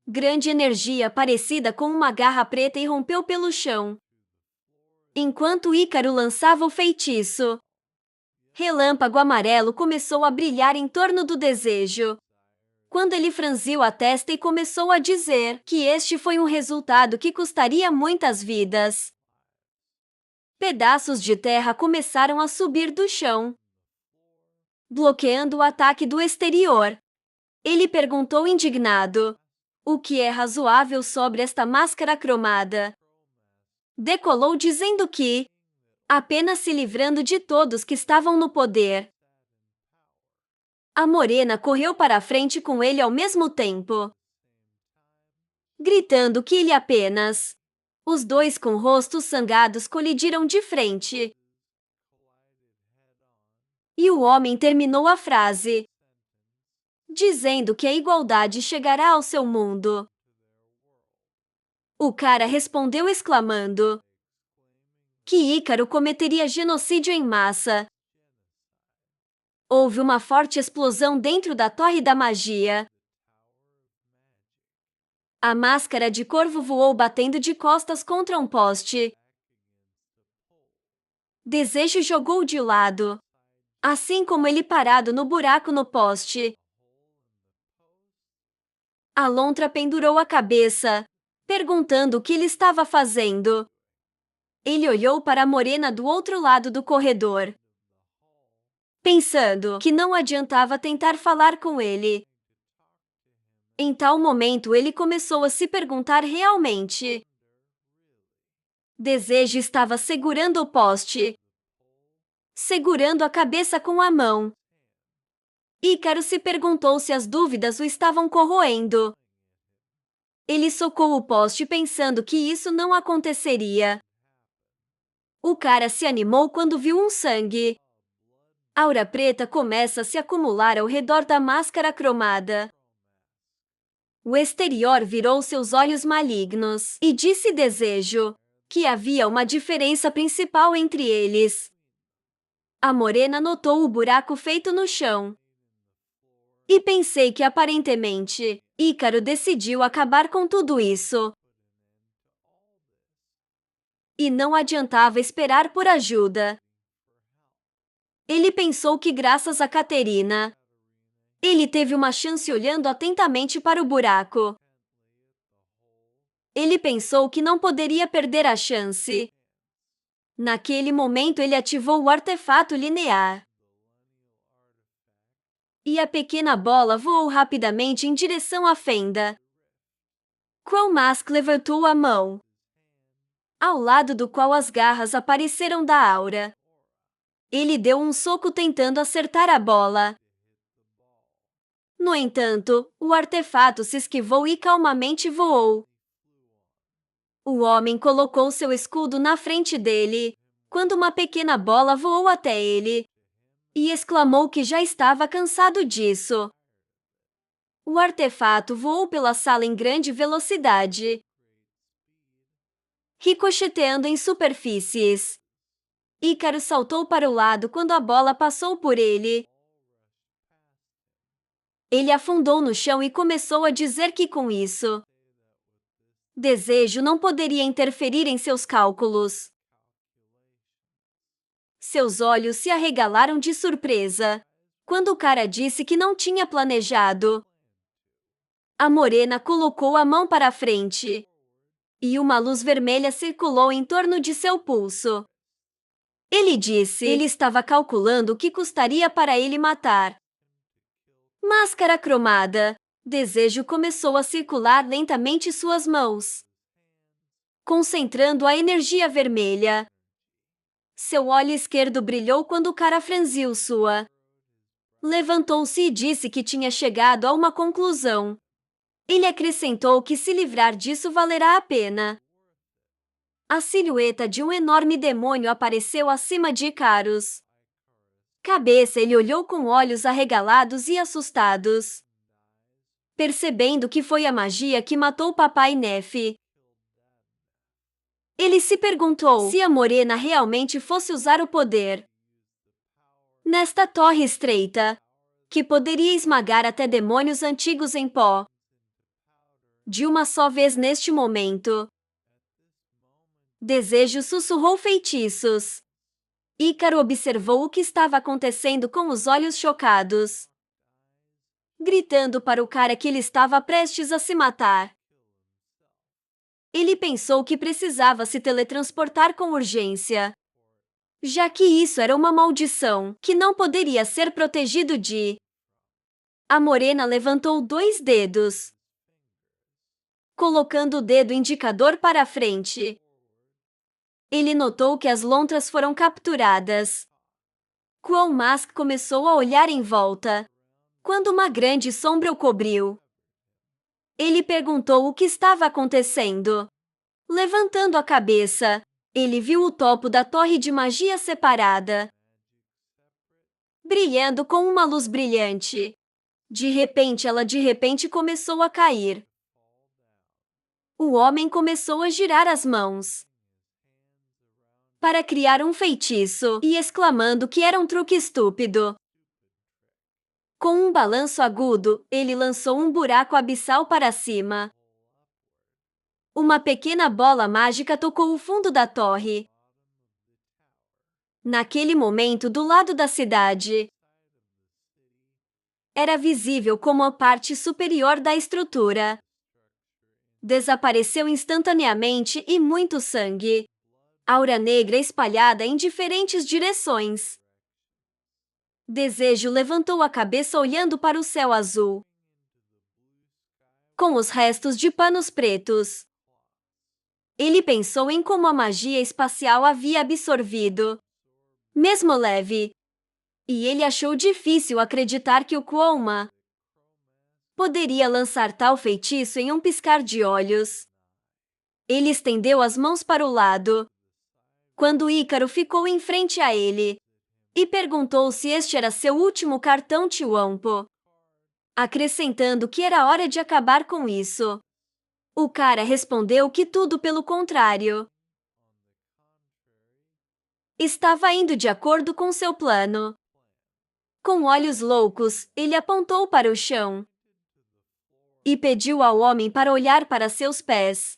Grande energia parecida com uma garra preta irrompeu pelo chão. Enquanto Ícaro lançava o feitiço, Relâmpago Amarelo começou a brilhar em torno do desejo. Quando ele franziu a testa e começou a dizer que este foi um resultado que custaria muitas vidas. Pedaços de terra começaram a subir do chão, bloqueando o ataque do exterior. Ele perguntou indignado: o que é razoável sobre esta máscara cromada? Decolou dizendo que, apenas se livrando de todos que estavam no poder. A morena correu para a frente com ele ao mesmo tempo, gritando que ele apenas. Os dois com rostos sangrados colidiram de frente. E o homem terminou a frase, dizendo que a igualdade chegará ao seu mundo. O cara respondeu exclamando que Ícaro cometeria genocídio em massa. Houve uma forte explosão dentro da Torre da Magia. A máscara de corvo voou batendo de costas contra um poste. Desejo jogou de lado, assim como ele parado no buraco no poste. A lontra pendurou a cabeça, perguntando o que ele estava fazendo. Ele olhou para a morena do outro lado do corredor, pensando que não adiantava tentar falar com ele. Em tal momento, ele começou a se perguntar realmente. Desejo estava segurando o poste, segurando a cabeça com a mão. Ícaro se perguntou se as dúvidas o estavam corroendo. Ele socou o poste pensando que isso não aconteceria. O cara se animou quando viu um sangue. Aura preta começa a se acumular ao redor da máscara cromada. O exterior virou seus olhos malignos e disse Desejo que havia uma diferença principal entre eles. A morena notou o buraco feito no chão. E pensei que aparentemente, Ícaro decidiu acabar com tudo isso. E não adiantava esperar por ajuda. Ele pensou que graças a Caterina, ele teve uma chance olhando atentamente para o buraco. Ele pensou que não poderia perder a chance. Naquele momento ele ativou o artefato linear. E a pequena bola voou rapidamente em direção à fenda. Chrome Mask levantou a mão, ao lado do qual as garras apareceram da aura. Ele deu um soco tentando acertar a bola. No entanto, o artefato se esquivou e calmamente voou. O homem colocou seu escudo na frente dele, quando uma pequena bola voou até ele, e exclamou que já estava cansado disso. O artefato voou pela sala em grande velocidade, ricocheteando em superfícies. Ícaro saltou para o lado quando a bola passou por ele. Ele afundou no chão e começou a dizer que com isso, Desejo não poderia interferir em seus cálculos. Seus olhos se arregalaram de surpresa quando o cara disse que não tinha planejado. A morena colocou a mão para a frente e uma luz vermelha circulou em torno de seu pulso. Ele disse ele estava calculando o que custaria para ele matar. Máscara cromada. Desejo começou a circular lentamente suas mãos, concentrando a energia vermelha. Seu olho esquerdo brilhou quando o cara franziu sua. Levantou-se e disse que tinha chegado a uma conclusão. Ele acrescentou que se livrar disso valerá a pena. A silhueta de um enorme demônio apareceu acima de Icarus. Cabeça, ele olhou com olhos arregalados e assustados, percebendo que foi a magia que matou Papai Nefe. Ele se perguntou se a morena realmente fosse usar o poder nesta torre estreita, que poderia esmagar até demônios antigos em pó. De uma só vez neste momento. Desejo sussurrou feitiços. Ícaro observou o que estava acontecendo com os olhos chocados, gritando para o cara que ele estava prestes a se matar. Ele pensou que precisava se teletransportar com urgência, já que isso era uma maldição que não poderia ser protegido de. A morena levantou 2 dedos, colocando o dedo indicador para a frente. Ele notou que as lontras foram capturadas. Qual Mask começou a olhar em volta, quando uma grande sombra o cobriu. Ele perguntou o que estava acontecendo. Levantando a cabeça, ele viu o topo da torre de magia separada, brilhando com uma luz brilhante. De repente começou a cair. O homem começou a girar as mãos para criar um feitiço e exclamando que era um truque estúpido. Com um balanço agudo, ele lançou um buraco abissal para cima. Uma pequena bola mágica tocou o fundo da torre. Naquele momento, do lado da cidade, era visível como a parte superior da estrutura desapareceu instantaneamente e muito sangue. Aura negra espalhada em diferentes direções. Desejo levantou a cabeça olhando para o céu azul, com os restos de panos pretos. Ele pensou em como a magia espacial havia absorvido, mesmo leve, e ele achou difícil acreditar que o Chroma poderia lançar tal feitiço em um piscar de olhos. Ele estendeu as mãos para o lado, quando Ícaro ficou em frente a ele e perguntou se este era seu último cartão Tiwampo, acrescentando que era hora de acabar com isso. O cara respondeu que tudo pelo contrário. Estava indo de acordo com seu plano. Com olhos loucos, ele apontou para o chão e pediu ao homem para olhar para seus pés.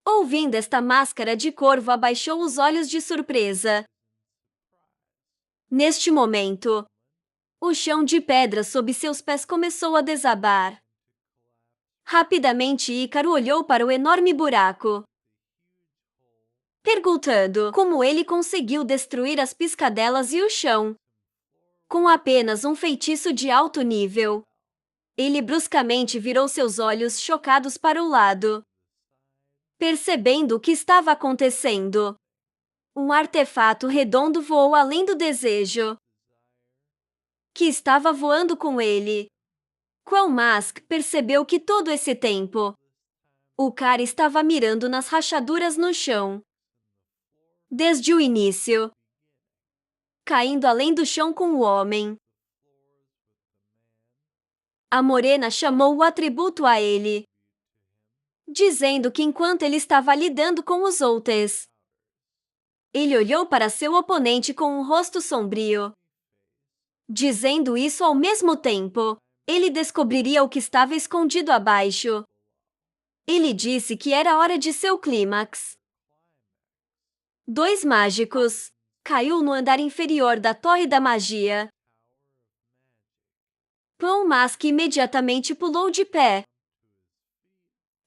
Ouvindo esta máscara de corvo, abaixou os olhos de surpresa. Neste momento, o chão de pedra sob seus pés começou a desabar. Rapidamente, Ícaro olhou para o enorme buraco, perguntando como ele conseguiu destruir as piscadelas e o chão com apenas um feitiço de alto nível. Ele bruscamente virou seus olhos chocados para o lado, percebendo o que estava acontecendo. Um artefato redondo voou além do desejo, que estava voando com ele. Qual Mask percebeu que todo esse tempo, o cara estava mirando nas rachaduras no chão. Desde o início, caindo além do chão com o homem. A morena chamou o atributo a ele, dizendo que enquanto ele estava lidando com os outros, ele olhou para seu oponente com um rosto sombrio. Dizendo isso ao mesmo tempo, ele descobriria o que estava escondido abaixo. Ele disse que era hora de seu clímax. 2 mágicos. Caiu no andar inferior da Torre da Magia. Pão Mask imediatamente pulou de pé,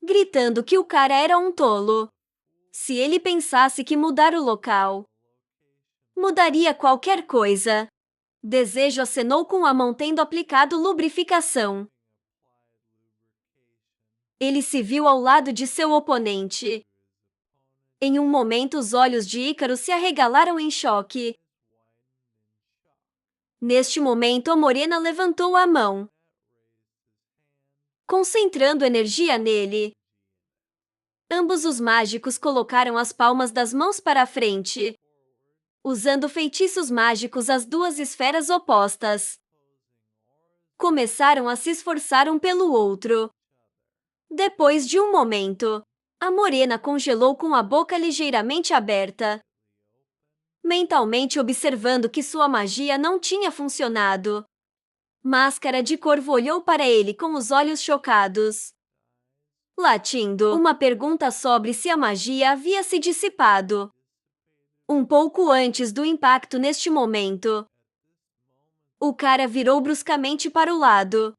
gritando que o cara era um tolo. Se ele pensasse que mudar o local mudaria qualquer coisa. Desejo acenou com a mão tendo aplicado lubrificação. Ele se viu ao lado de seu oponente. Em um momento, os olhos de Ícaro se arregalaram em choque. Neste momento, a morena levantou a mão, concentrando energia nele. Ambos os mágicos colocaram as palmas das mãos para a frente, usando feitiços mágicos às 2 esferas opostas. Começaram a se esforçar um pelo outro. Depois de um momento, a morena congelou com a boca ligeiramente aberta, mentalmente observando que sua magia não tinha funcionado. Máscara de Corvo olhou para ele com os olhos chocados. latindo, uma pergunta sobre se a magia havia se dissipado. Um pouco antes do impacto neste momento, o cara virou bruscamente para o lado.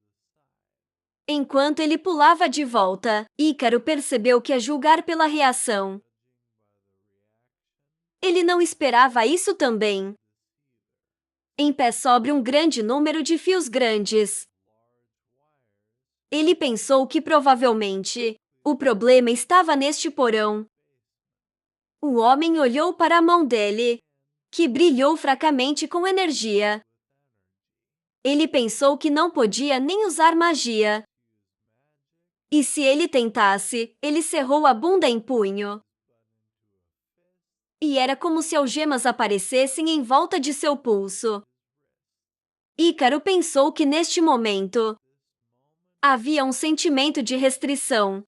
Enquanto ele pulava de volta, Ícaro percebeu que, a julgar pela reação, ele não esperava isso também. Em pé sobre um grande número de fios grandes, ele pensou que provavelmente o problema estava neste porão. O homem olhou para a mão dele, que brilhou fracamente com energia. Ele pensou que não podia nem usar magia. E se ele tentasse, ele cerrou a bunda em punho. E era como se algemas aparecessem em volta de seu pulso. Ícaro pensou que neste momento havia um sentimento de restrição.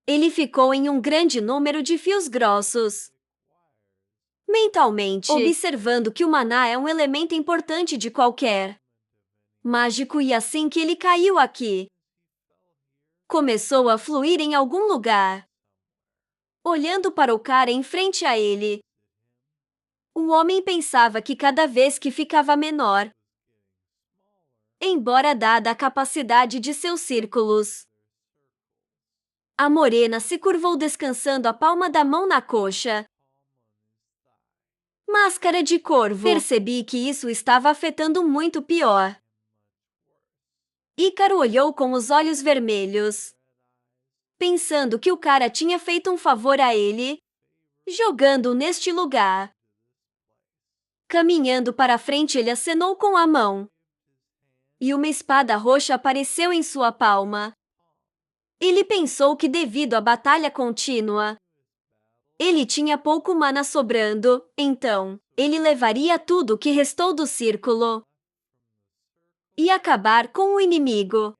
Ele ficou em um grande número de fios grossos, mentalmente observando que o maná é um elemento importante de qualquer mágico, e assim que ele caiu aqui, começou a fluir em algum lugar. Olhando para o cara em frente a ele, o homem pensava que cada vez que ficava menor, embora dada a capacidade de seus círculos. A morena se curvou, descansando a palma da mão na coxa. Máscara de corvo. Percebi que isso estava afetando muito pior. Ícaro olhou com os olhos vermelhos, pensando que o cara tinha feito um favor a ele, jogando-o neste lugar. Caminhando para frente, ele acenou com a mão, e uma espada roxa apareceu em sua palma. Ele pensou que, devido à batalha contínua, ele tinha pouco mana sobrando, então ele levaria tudo o que restou do círculo e acabar com o inimigo,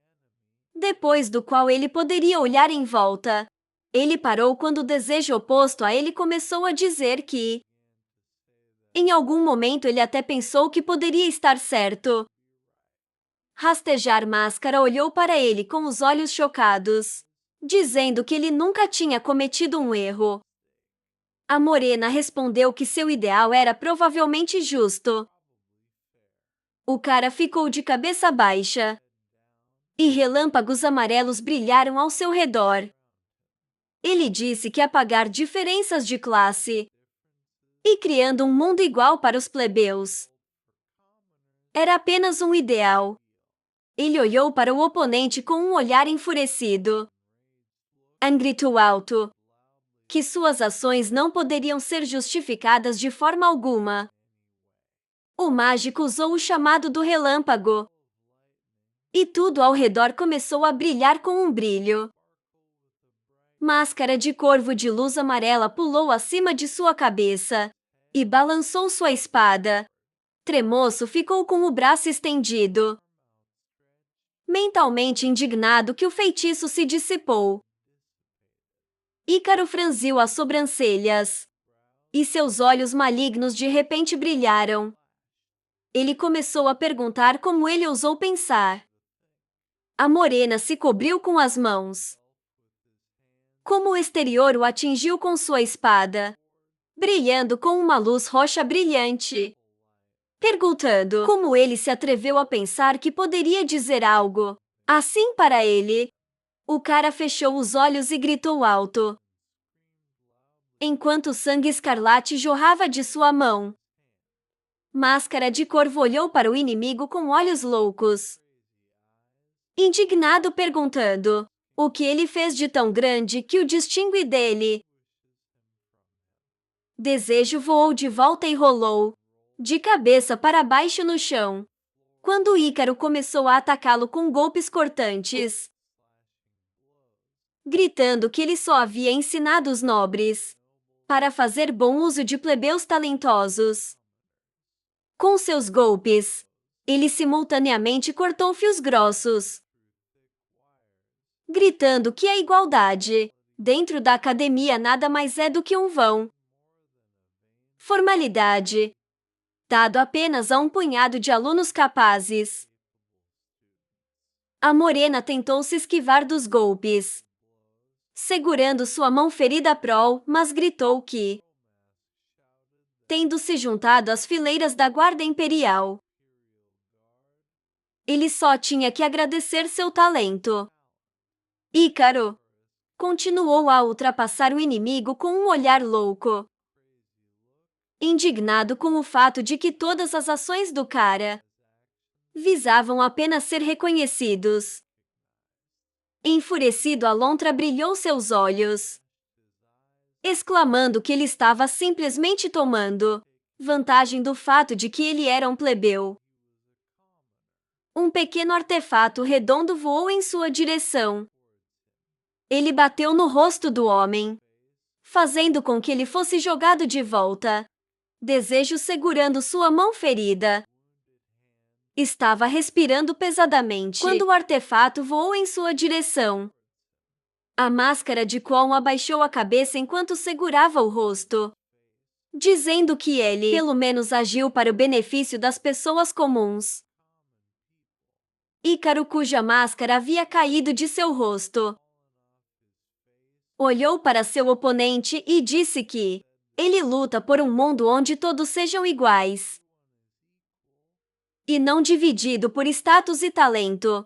depois do qual ele poderia olhar em volta. Ele parou quando o desejo oposto a ele começou a dizer que, em algum momento, ele até pensou que poderia estar certo. Rastejar. Máscara olhou para ele com os olhos chocados, dizendo que ele nunca tinha cometido um erro. A morena respondeu que seu ideal era provavelmente justo. O cara ficou de cabeça baixa, e relâmpagos amarelos brilharam ao seu redor. Ele disse que apagar diferenças de classe e criando um mundo igual para os plebeus era apenas um ideal. Ele olhou para o oponente com um olhar enfurecido. Gritou alto que suas ações não poderiam ser justificadas de forma alguma. O mágico usou o chamado do relâmpago, e tudo ao redor começou a brilhar com um brilho. Máscara de corvo de luz amarela pulou acima de sua cabeça e balançou sua espada. Tremoço ficou com o braço estendido, mentalmente indignado que o feitiço se dissipou. Ícaro franziu as sobrancelhas, e seus olhos malignos de repente brilharam. Ele começou a perguntar como ele ousou pensar. A morena se cobriu com as mãos. Como o exterior o atingiu com sua espada, brilhando com uma luz roxa brilhante, perguntando como ele se atreveu a pensar que poderia dizer algo assim para ele. O cara fechou os olhos e gritou alto, enquanto sangue escarlate jorrava de sua mão. Máscara de corvo olhou para o inimigo com olhos loucos, indignado, perguntando o que ele fez de tão grande que o distingue dele. Desejo voou de volta e rolou de cabeça para baixo no chão, quando Ícaro começou a atacá-lo com golpes cortantes, gritando que ele só havia ensinado os nobres para fazer bom uso de plebeus talentosos. Com seus golpes, ele simultaneamente cortou fios grossos, gritando que a igualdade dentro da academia nada mais é do que um vão formalidade, dado apenas a um punhado de alunos capazes. A morena tentou se esquivar dos golpes, segurando sua mão ferida prol, mas gritou que, tendo se juntado às fileiras da Guarda Imperial, ele só tinha que agradecer seu talento. Ícaro continuou a ultrapassar o inimigo com um olhar louco, indignado com o fato de que todas as ações do cara visavam apenas ser reconhecidos. Enfurecido, Alontra brilhou seus olhos, exclamando que ele estava simplesmente tomando vantagem do fato de que ele era um plebeu. Um pequeno artefato redondo voou em sua direção. Ele bateu no rosto do homem, fazendo com que ele fosse jogado de volta. Desejo segurando sua mão ferida. Estava respirando pesadamente quando o artefato voou em sua direção. A máscara de Kwon abaixou a cabeça enquanto segurava o rosto, dizendo que ele, pelo menos, agiu para o benefício das pessoas comuns. Ícaro, cuja máscara havia caído de seu rosto, olhou para seu oponente e disse que ele luta por um mundo onde todos sejam iguais e não dividido por status e talento.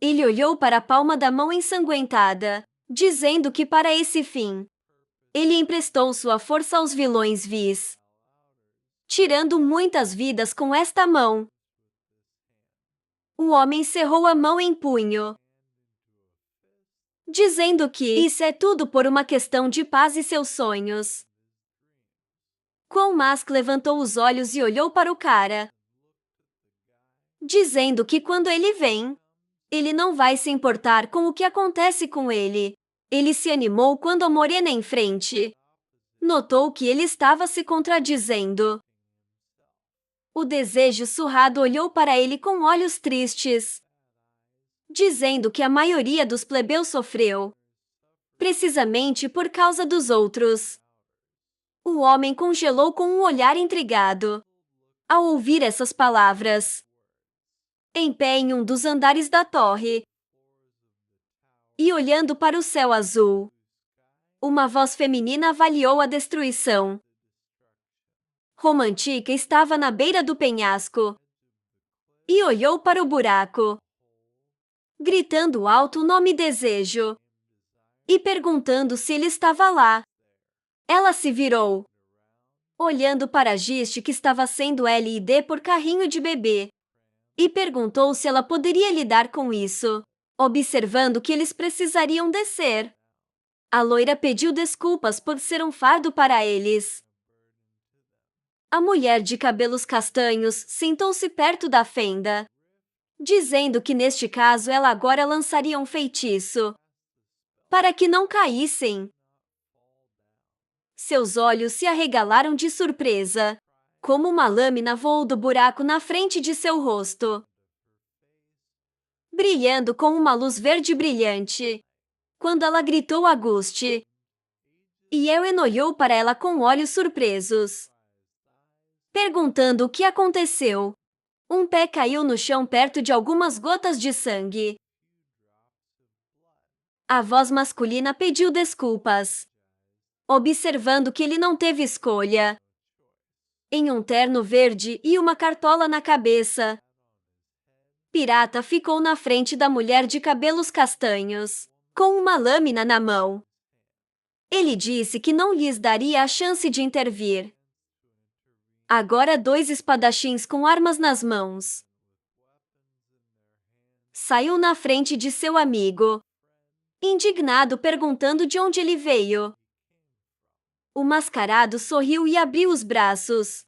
Ele olhou para a palma da mão ensanguentada, dizendo que para esse fim, ele emprestou sua força aos vilões vis, tirando muitas vidas com esta mão. O homem cerrou a mão em punho, dizendo que isso é tudo por uma questão de paz e seus sonhos. Kwon Mask levantou os olhos e olhou para o cara, dizendo que quando ele vem, ele não vai se importar com o que acontece com ele. Ele se animou quando a morena em frente notou que ele estava se contradizendo. O desejo surrado olhou para ele com olhos tristes, dizendo que a maioria dos plebeus sofreu precisamente por causa dos outros. O homem congelou com um olhar intrigado ao ouvir essas palavras. Em pé em um dos andares da torre e olhando para o céu azul, uma voz feminina avaliou a destruição. Romantica estava na beira do penhasco e olhou para o buraco, gritando alto o nome Desejo e perguntando se ele estava lá. Ela se virou, olhando para Gist, que estava sendo lid por carrinho de bebê, e perguntou se ela poderia lidar com isso, observando que eles precisariam descer. A loira pediu desculpas por ser um fardo para eles. A mulher de cabelos castanhos sentou-se perto da fenda, dizendo que neste caso ela agora lançaria um feitiço para que não caíssem. Seus olhos se arregalaram de surpresa, como uma lâmina voou do buraco na frente de seu rosto, brilhando com uma luz verde brilhante, quando ela gritou a Gust. E Ewen olhou para ela com olhos surpresos, perguntando o que aconteceu. Um pé caiu no chão perto de algumas gotas de sangue. A voz masculina pediu desculpas, observando que ele não teve escolha. Em um terno verde e uma cartola na cabeça, Pirata ficou na frente da mulher de cabelos castanhos, com uma lâmina na mão. Ele disse que não lhes daria a chance de intervir. Agora 2 espadachins com armas nas mãos saiu na frente de seu amigo, indignado, perguntando de onde ele veio. O mascarado sorriu e abriu os braços,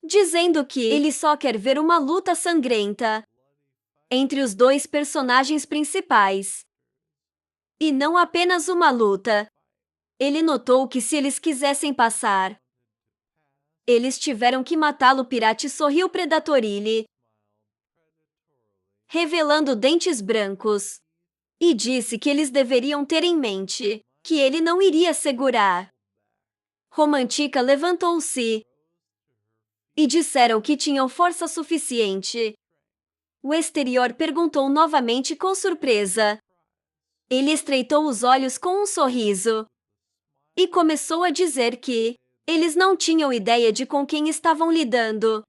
dizendo que ele só quer ver uma luta sangrenta entre os 2 personagens principais, e não apenas uma luta. Ele notou que se eles quisessem passar, eles tiveram que matá-lo. Pirate sorriu predatorily, revelando dentes brancos, e disse que eles deveriam ter em mente que ele não iria segurar. Romantica levantou-se e disseram que tinham força suficiente. O exterior perguntou novamente com surpresa. Ele estreitou os olhos com um sorriso e começou a dizer que eles não tinham ideia de com quem estavam lidando.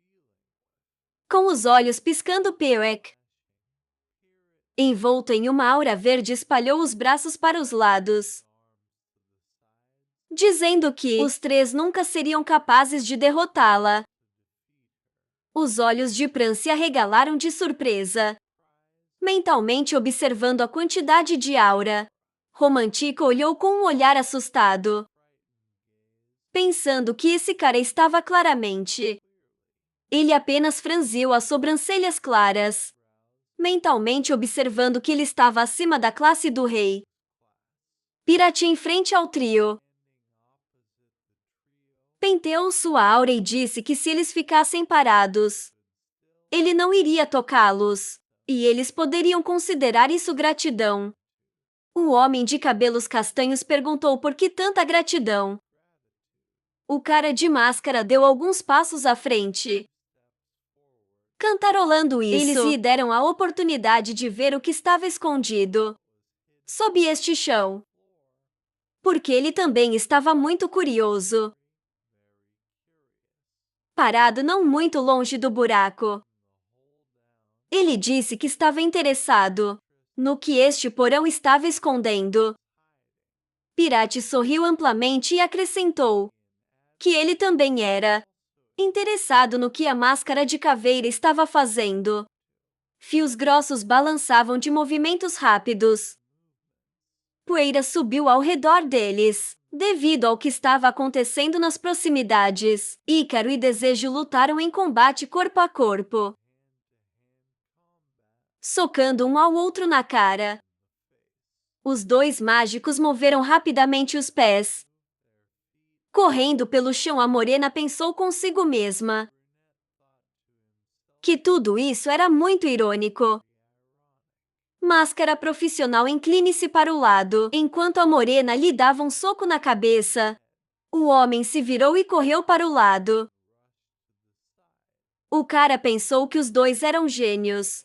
Com os olhos piscando, Perec, envolto em uma aura verde, espalhou os braços para os lados, dizendo que os três nunca seriam capazes de derrotá-la. Os olhos de Pran se arregalaram de surpresa, mentalmente observando a quantidade de aura. Romantica olhou com um olhar assustado, pensando que esse cara estava claramente. Ele apenas franziu as sobrancelhas claras, mentalmente observando que ele estava acima da classe do rei. Pirate em frente ao trio penteou sua aura e disse que se eles ficassem parados, ele não iria tocá-los, e eles poderiam considerar isso gratidão. O homem de cabelos castanhos perguntou por que tanta gratidão. O cara de máscara deu alguns passos à frente, cantarolando isso. Eles lhe deram a oportunidade de ver o que estava escondido sob este chão, porque ele também estava muito curioso. Parado não muito longe do buraco, ele disse que estava interessado no que este porão estava escondendo. Pirate sorriu amplamente e acrescentou que ele também era interessado no que a máscara de caveira estava fazendo. Fios grossos balançavam de movimentos rápidos. Poeira subiu ao redor deles, devido ao que estava acontecendo nas proximidades. Ícaro e Desejo lutaram em combate corpo a corpo, socando um ao outro na cara. Os dois mágicos moveram rapidamente os pés. Correndo pelo chão, a morena pensou consigo mesma que tudo isso era muito irônico. Máscara profissional, incline-se para o lado, enquanto a morena lhe dava um soco na cabeça. O homem se virou e correu para o lado. O cara pensou que os dois eram gênios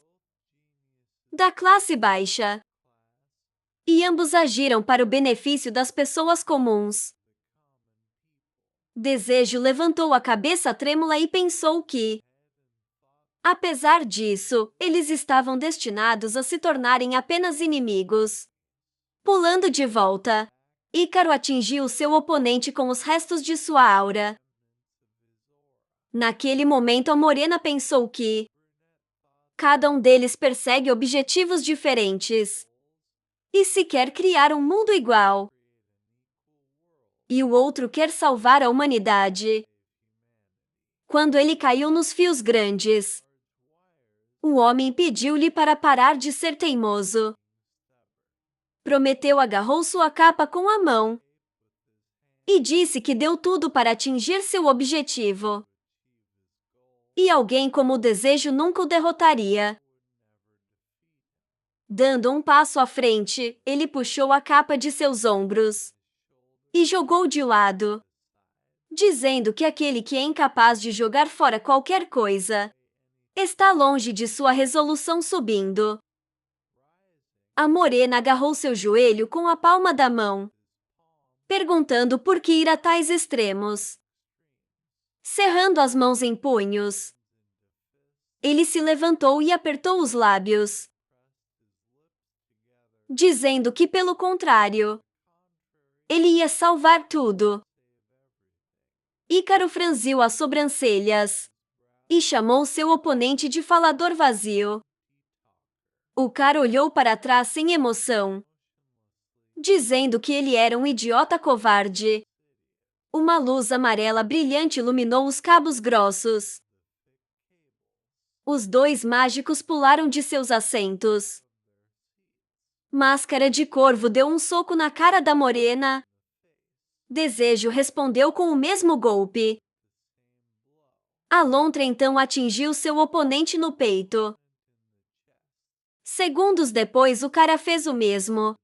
da classe baixa, e ambos agiram para o benefício das pessoas comuns. Desejo levantou a cabeça trêmula e pensou que, apesar disso, eles estavam destinados a se tornarem apenas inimigos. Pulando de volta, Ícaro atingiu seu oponente com os restos de sua aura. Naquele momento, a morena pensou que cada um deles persegue objetivos diferentes e se quer criar um mundo igual, e o outro quer salvar a humanidade. Quando ele caiu nos fios grandes, o homem pediu-lhe para parar de ser teimoso. Prometeu agarrou sua capa com a mão e disse que deu tudo para atingir seu objetivo. E alguém como o Desejo nunca o derrotaria. Dando um passo à frente, ele puxou a capa de seus ombros e jogou de lado, dizendo que aquele que é incapaz de jogar fora qualquer coisa está longe de sua resolução subindo. A morena agarrou seu joelho com a palma da mão, perguntando por que ir a tais extremos. Cerrando as mãos em punhos, ele se levantou e apertou os lábios, dizendo que, pelo contrário, ele ia salvar tudo. Ícaro franziu as sobrancelhas e chamou seu oponente de falador vazio. O cara olhou para trás sem emoção, dizendo que ele era um idiota covarde. Uma luz amarela brilhante iluminou os cabos grossos. Os dois mágicos pularam de seus assentos. Máscara de Corvo deu um soco na cara da morena. Desejo respondeu com o mesmo golpe. A lontra então atingiu seu oponente no peito. Segundos depois, o cara fez o mesmo,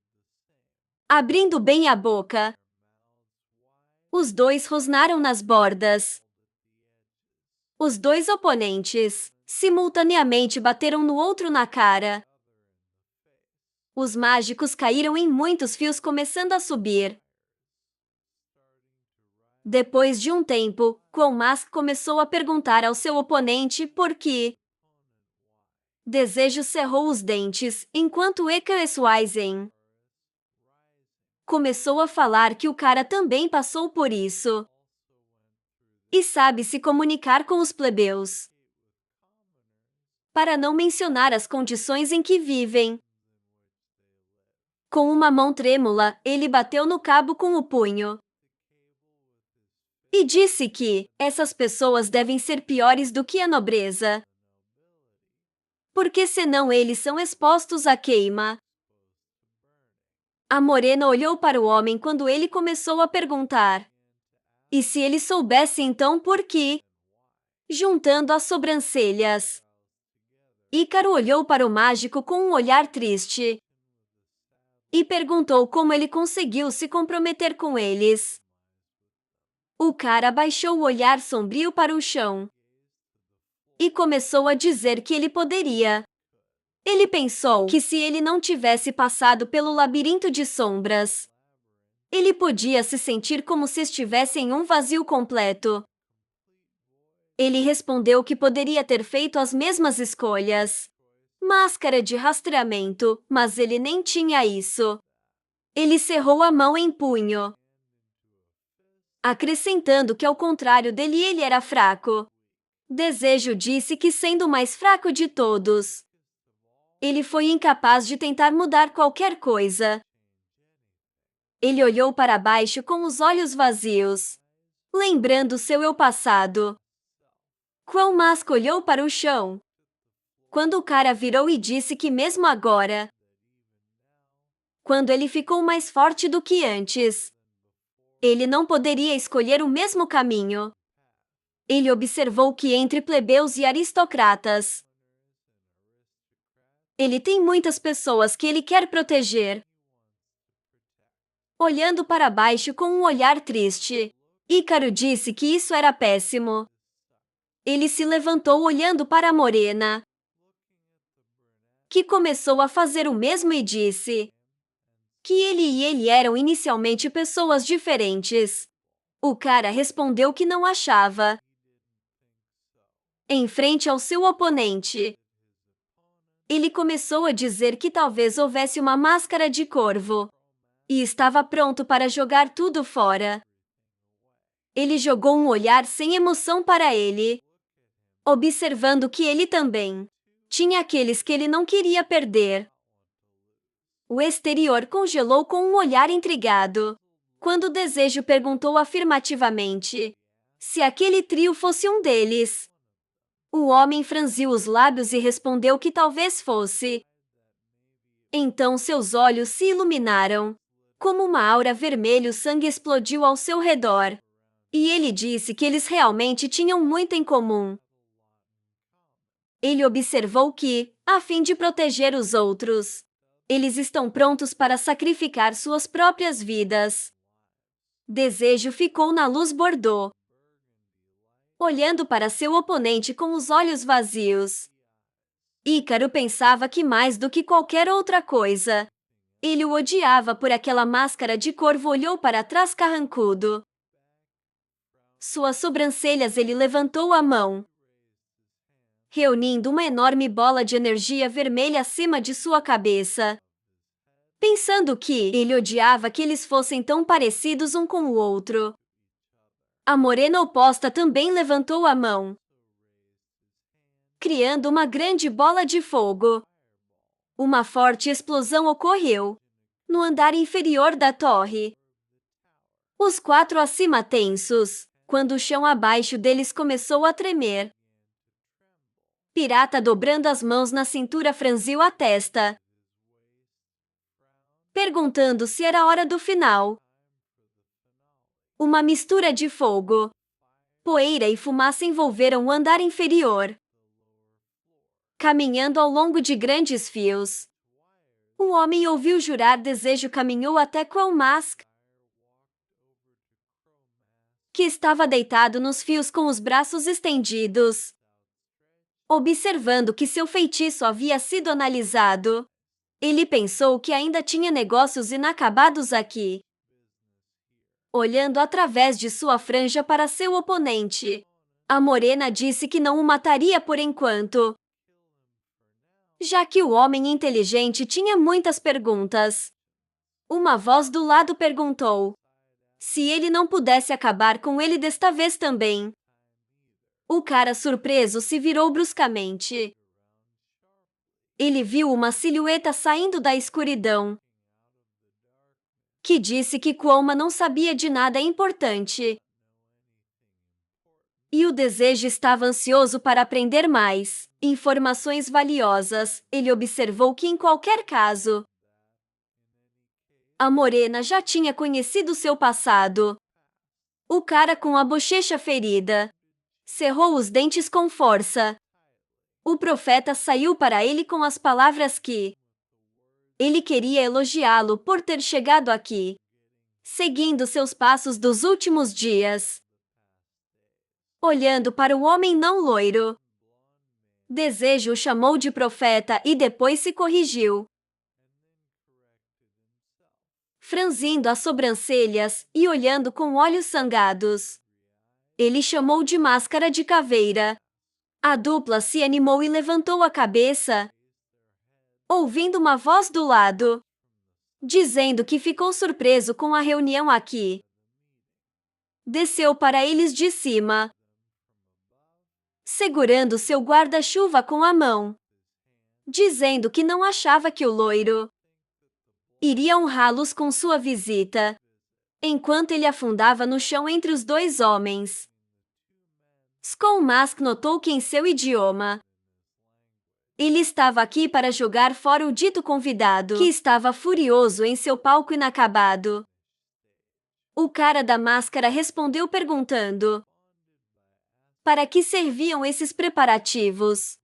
abrindo bem a boca. Os dois rosnaram nas bordas. Os dois oponentes simultaneamente bateram no outro na cara. Os mágicos caíram em muitos fios, começando a subir. Depois de um tempo, Qual Mask começou a perguntar ao seu oponente por quê. Desejo cerrou os dentes, enquanto Ekaes Wizen começou a falar que o cara também passou por isso e sabe se comunicar com os plebeus. Para não mencionar as condições em que vivem. Com uma mão trêmula, ele bateu no cabo com o punho e disse que essas pessoas devem ser piores do que a nobreza, porque senão eles são expostos à queima. A morena olhou para o homem quando ele começou a perguntar. E se ele soubesse então por quê? Juntando as sobrancelhas. Ícaro olhou para o mágico com um olhar triste e perguntou como ele conseguiu se comprometer com eles. O cara baixou o olhar sombrio para o chão e começou a dizer que ele poderia. Ele pensou que se ele não tivesse passado pelo labirinto de sombras, ele podia se sentir como se estivesse em um vazio completo. Ele respondeu que poderia ter feito as mesmas escolhas. Máscara de rastreamento, mas ele nem tinha isso. Ele cerrou a mão em punho, acrescentando que ao contrário dele ele era fraco. Desejo disse que sendo o mais fraco de todos, ele foi incapaz de tentar mudar qualquer coisa. Ele olhou para baixo com os olhos vazios, lembrando seu eu passado. Qual Mask olhou para o chão quando o cara virou e disse que mesmo agora, quando ele ficou mais forte do que antes, ele não poderia escolher o mesmo caminho. Ele observou que entre plebeus e aristocratas, ele tem muitas pessoas que ele quer proteger. Olhando para baixo com um olhar triste, Ícaro disse que isso era péssimo. Ele se levantou olhando para a morena, que começou a fazer o mesmo e disse que ele e ele eram inicialmente pessoas diferentes. O cara respondeu que não achava. Em frente ao seu oponente, ele começou a dizer que talvez houvesse uma máscara de corvo e estava pronto para jogar tudo fora. Ele jogou um olhar sem emoção para ele, observando que ele também tinha aqueles que ele não queria perder. O exterior congelou com um olhar intrigado, quando o Desejo perguntou afirmativamente se aquele trio fosse um deles. O homem franziu os lábios e respondeu que talvez fosse. Então seus olhos se iluminaram. Como uma aura vermelho sangue explodiu ao seu redor. E ele disse que eles realmente tinham muito em comum. Ele observou que, a fim de proteger os outros, eles estão prontos para sacrificar suas próprias vidas. Desejo ficou na luz bordô, olhando para seu oponente com os olhos vazios. Ícaro pensava que mais do que qualquer outra coisa, ele o odiava por aquela máscara de corvo. Olhou para trás carrancudo. Suas sobrancelhas. Ele levantou a mão, reunindo uma enorme bola de energia vermelha acima de sua cabeça. Pensando que ele odiava que eles fossem tão parecidos um com o outro. A morena oposta também levantou a mão, criando uma grande bola de fogo. Uma forte explosão ocorreu no andar inferior da torre. Os quatro acima tensos, quando o chão abaixo deles começou a tremer. Pirata, dobrando as mãos na cintura, franziu a testa, perguntando se era hora do final. Uma mistura de fogo, poeira e fumaça envolveram o andar inferior, caminhando ao longo de grandes fios. O homem ouviu jurar. Desejo caminhou até Qual Mask, que estava deitado nos fios com os braços estendidos, observando que seu feitiço havia sido analisado. Ele pensou que ainda tinha negócios inacabados aqui. Olhando através de sua franja para seu oponente, a morena disse que não o mataria por enquanto, já que o homem inteligente tinha muitas perguntas. Uma voz do lado perguntou se ele não pudesse acabar com ele desta vez também. O cara surpreso se virou bruscamente. Ele viu uma silhueta saindo da escuridão, que disse que Kuoma não sabia de nada importante. E o desejo estava ansioso para aprender mais informações valiosas. Ele observou que, em qualquer caso, a morena já tinha conhecido seu passado. O cara com a bochecha ferida cerrou os dentes com força. O profeta saiu para ele com as palavras que ele queria elogiá-lo por ter chegado aqui, seguindo seus passos dos últimos dias. Olhando para o homem não loiro, Desejo o chamou de profeta e depois se corrigiu, franzindo as sobrancelhas e olhando com olhos sangrados. Ele chamou de máscara de caveira. A dupla se animou e levantou a cabeça, ouvindo uma voz do lado, dizendo que ficou surpreso com a reunião aqui. Desceu para eles de cima, segurando seu guarda-chuva com a mão, dizendo que não achava que o loiro iria honrá-los com sua visita, enquanto ele afundava no chão entre os dois homens. Skolmask notou que em seu idioma, ele estava aqui para jogar fora o dito convidado, que estava furioso em seu palco inacabado. O cara da máscara respondeu perguntando para que serviam esses preparativos.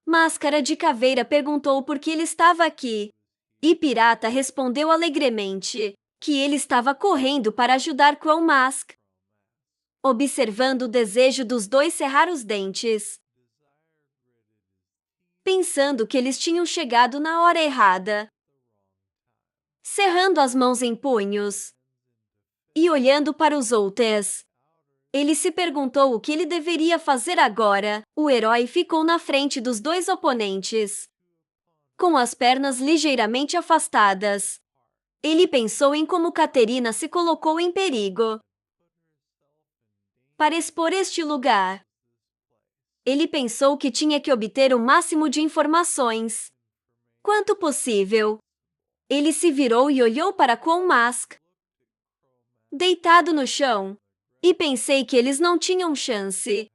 Máscara de Caveira perguntou por que ele estava aqui, e Pirata respondeu alegremente que ele estava correndo para ajudar Skolmask. Observando o desejo dos dois cerrar os dentes, pensando que eles tinham chegado na hora errada. Cerrando as mãos em punhos e olhando para os outros, ele se perguntou o que ele deveria fazer agora. O herói ficou na frente dos dois oponentes, com as pernas ligeiramente afastadas. Ele pensou em como Caterina se colocou em perigo para expor este lugar. Ele pensou que tinha que obter o máximo de informações quanto possível. Ele se virou e olhou para Skolmask, deitado no chão, e pensei que eles não tinham chance.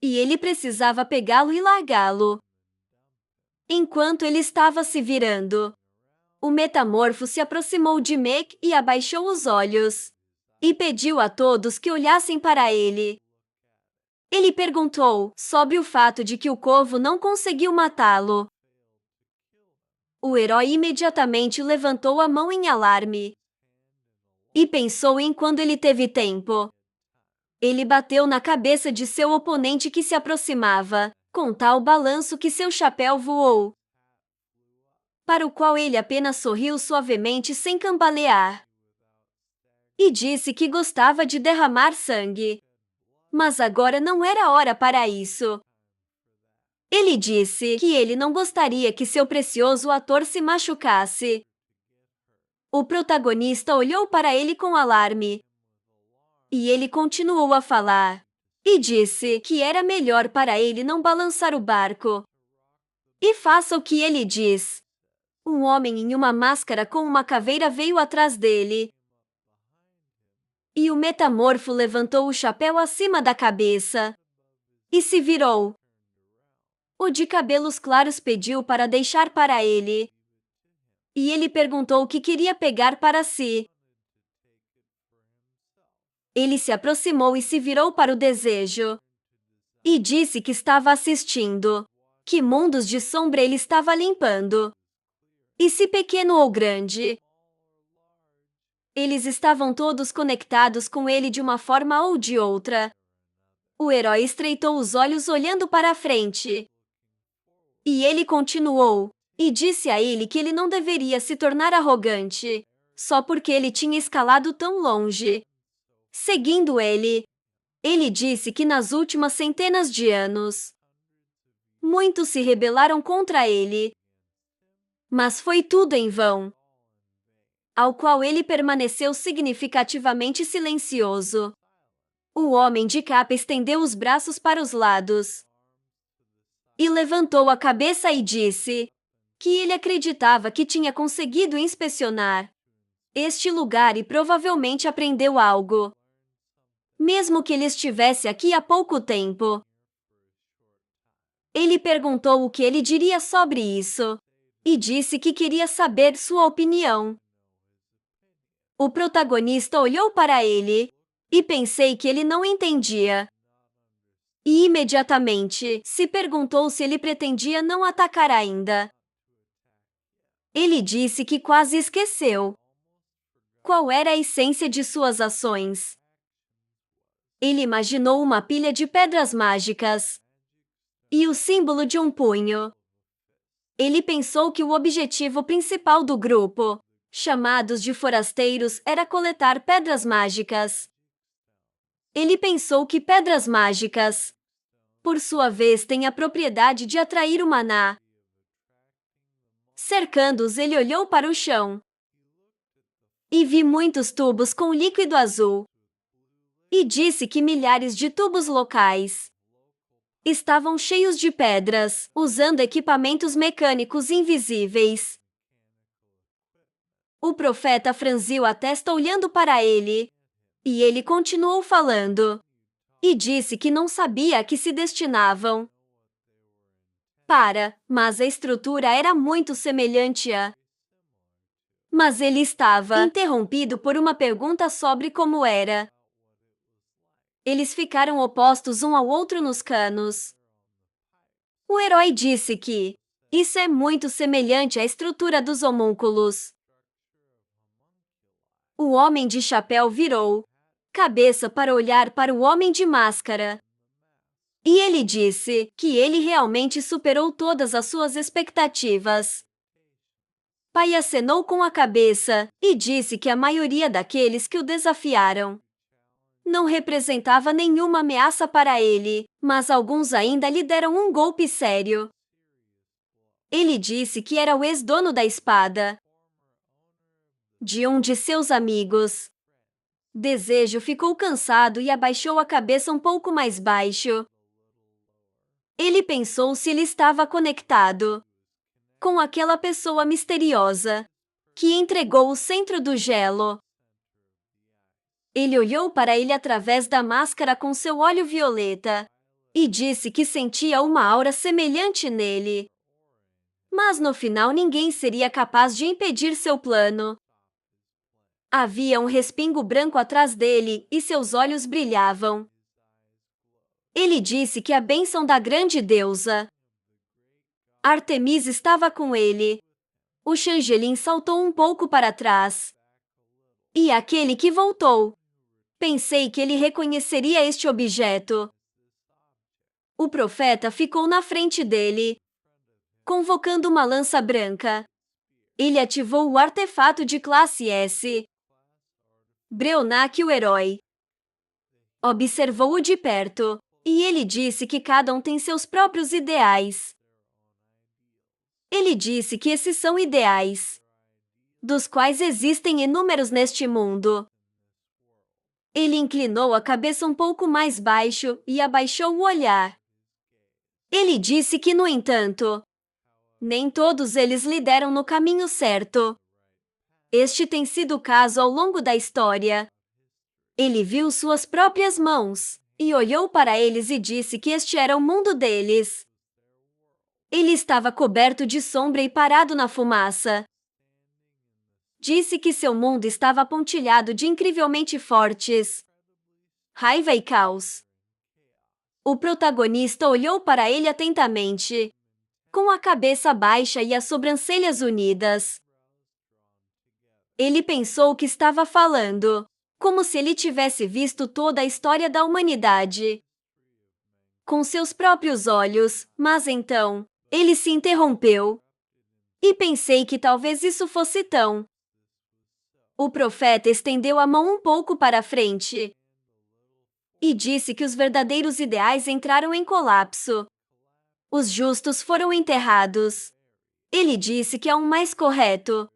E ele precisava pegá-lo e largá-lo. Enquanto ele estava se virando, o metamorfo se aproximou de Mek e abaixou os olhos, e pediu a todos que olhassem para ele. Ele perguntou sobre o fato de que o Corvo não conseguiu matá-lo. O herói imediatamente levantou a mão em alarme e pensou em quando ele teve tempo. Ele bateu na cabeça de seu oponente que se aproximava, com tal balanço que seu chapéu voou, para o qual ele apenas sorriu suavemente sem cambalear, e disse que gostava de derramar sangue, mas agora não era hora para isso. Ele disse que ele não gostaria que seu precioso ator se machucasse. O protagonista olhou para ele com alarme, e ele continuou a falar, e disse que era melhor para ele não balançar o barco. E faça o que ele diz. Um homem em uma máscara com uma caveira veio atrás dele, e o metamorfo levantou o chapéu acima da cabeça e se virou. O de cabelos claros pediu para deixar para ele, e ele perguntou o que queria pegar para si. Ele se aproximou e se virou para o desejo, e disse que estava assistindo, que mundos de sombra ele estava limpando. E se pequeno ou grande, eles estavam todos conectados com ele de uma forma ou de outra. O herói estreitou os olhos olhando para a frente, e ele continuou e disse a ele que ele não deveria se tornar arrogante, só porque ele tinha escalado tão longe. Seguindo ele disse que nas últimas centenas de anos, muitos se rebelaram contra ele, mas foi tudo em vão, ao qual ele permaneceu significativamente silencioso. O homem de capa estendeu os braços para os lados e levantou a cabeça e disse que ele acreditava que tinha conseguido inspecionar este lugar e provavelmente aprendeu algo, mesmo que ele estivesse aqui há pouco tempo. Ele perguntou o que ele diria sobre isso e disse que queria saber sua opinião. O protagonista olhou para ele e pensei que ele não entendia. E imediatamente se perguntou se ele pretendia não atacar ainda. Ele disse que quase esqueceu qual era a essência de suas ações. Ele imaginou uma pilha de pedras mágicas e o símbolo de um punho. Ele pensou que o objetivo principal do grupo, chamados de forasteiros, era coletar pedras mágicas. Ele pensou que pedras mágicas, por sua vez, têm a propriedade de atrair o maná. Cercando-os, ele olhou para o chão e vi muitos tubos com líquido azul. E disse que milhares de tubos locais estavam cheios de pedras, usando equipamentos mecânicos invisíveis. O profeta franziu a testa olhando para ele, e ele continuou falando, e disse que não sabia a que se destinavam. Mas a estrutura era muito semelhante a... Mas ele estava interrompido por uma pergunta sobre como era. Eles ficaram opostos um ao outro nos canos. O herói disse que isso é muito semelhante à estrutura dos homúnculos. O homem de chapéu virou cabeça para olhar para o homem de máscara. E ele disse que ele realmente superou todas as suas expectativas. Pai acenou com a cabeça e disse que a maioria daqueles que o desafiaram não representava nenhuma ameaça para ele, mas alguns ainda lhe deram um golpe sério. Ele disse que era o ex-dono da espada de um de seus amigos. Desejo ficou cansado e abaixou a cabeça um pouco mais baixo. Ele pensou se ele estava conectado com aquela pessoa misteriosa que entregou o centro do gelo. Ele olhou para ele através da máscara com seu olho violeta e disse que sentia uma aura semelhante nele. Mas no final ninguém seria capaz de impedir seu plano. Havia um respingo branco atrás dele e seus olhos brilhavam. Ele disse que a bênção da grande deusa Artemis estava com ele. O changeling saltou um pouco para trás. E aquele que voltou. Pensei que ele reconheceria este objeto. O profeta ficou na frente dele, convocando uma lança branca. Ele ativou o artefato de classe S. Breonak, o herói, observou-o de perto, e ele disse que cada um tem seus próprios ideais. Ele disse que esses são ideais, dos quais existem inúmeros neste mundo. Ele inclinou a cabeça um pouco mais baixo e abaixou o olhar. Ele disse que, no entanto, nem todos eles lideram no caminho certo. Este tem sido o caso ao longo da história. Ele viu suas próprias mãos e olhou para eles e disse que este era o mundo deles. Ele estava coberto de sombra e parado na fumaça. Disse que seu mundo estava pontilhado de incrivelmente fortes raiva e caos. O protagonista olhou para ele atentamente, com a cabeça baixa e as sobrancelhas unidas. Ele pensou que estava falando, como se ele tivesse visto toda a história da humanidade com seus próprios olhos, mas então ele se interrompeu. E pensei que talvez isso fosse tão. O profeta estendeu a mão um pouco para frente e disse que os verdadeiros ideais entraram em colapso. Os justos foram enterrados. Ele disse que há um mais correto.